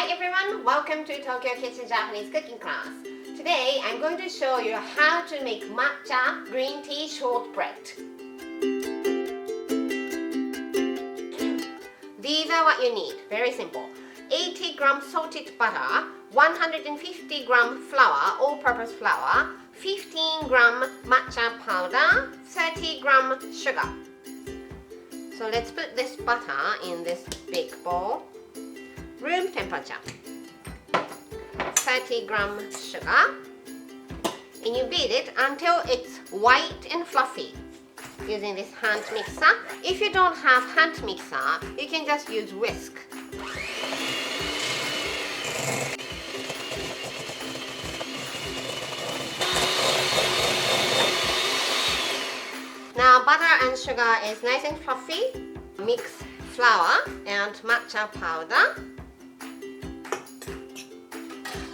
Hi everyone, welcome to Tokyo Kitchen Japanese cooking class. Today I'm going to show you how to make matcha green tea shortbread. These are what you need, very simple. 80 gram salted butter, 150 gram flour, all-purpose flour, 15 gram matcha powder, 30 gram sugar. So let's put this butter in this big bowl. Room temperature. 30 gram sugar. And you beat it until it's white and fluffy using this hand mixer. If you don't have hand mixer, you can just use whisk. Now butter and sugar is nice and fluffy. Mix flour and matcha powder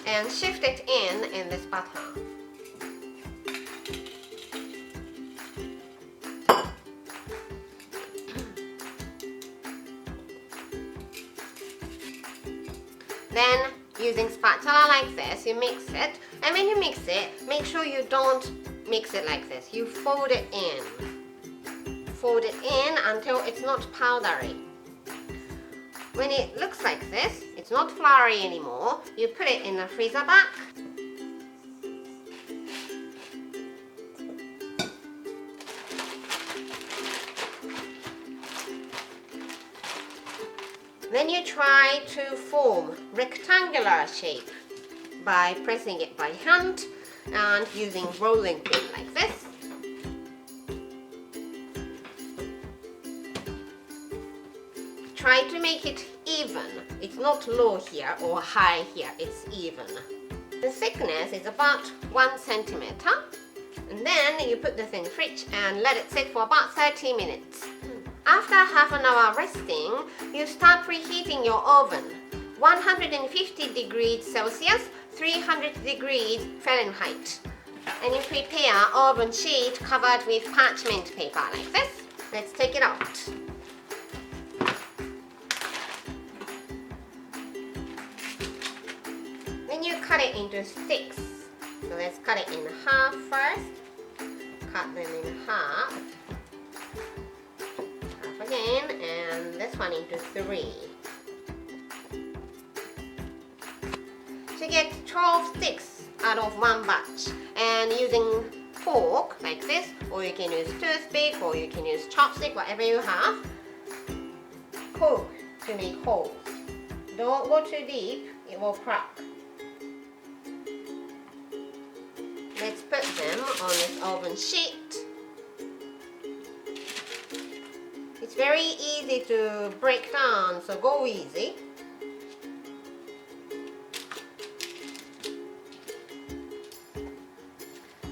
and shift it in this butter. Then using spatula like this, you mix it, and when you mix it, make sure you don't mix it like this. You fold it in. Fold it in until it's not powdery. When it looks like this, it's not floury anymore, you put it in the freezer bag. Then you try to form rectangular shape by pressing it by hand and using rolling pin like this. Try to make it even. It's not low here or high here, it's even. The thickness is about 1 centimeter. And then you put this in the fridge and let it sit for about 30 minutes. After half an hour resting, you start preheating your oven. 150 degrees Celsius, 300 degrees Fahrenheit. And you prepare oven sheet covered with parchment paper like this. Let's take it out. Then you cut it into sticks. So let's cut it in half first. Cut them in half. Half again, and this one into 3. So you get 12 sticks out of one batch. And using fork like this, or you can use toothpick, or you can use chopstick, whatever you have. Poke to make holes. Don't go too deep, it will crack. Let's put them on this oven sheet. It's very easy to break down, so go easy.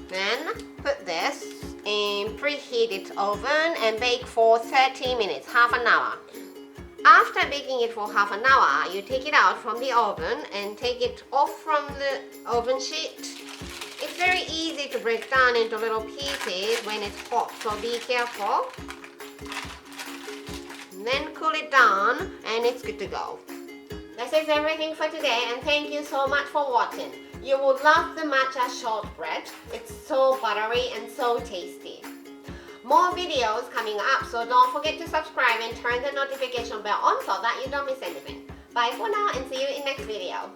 Then put this in preheated oven and bake for 30 minutes, half an hour. After baking it for half an hour, you take it out from the oven and take it off from the oven sheet. It's very easy to break down into little pieces when it's hot, so be careful. And then cool it down and it's good to go. That is everything for today, and thank you so much for watching. You will love the matcha shortbread. It's so buttery and so tasty. More videos coming up, so don't forget to subscribe and turn the notification bell on so that you don't miss anything. Bye for now and see you in next video.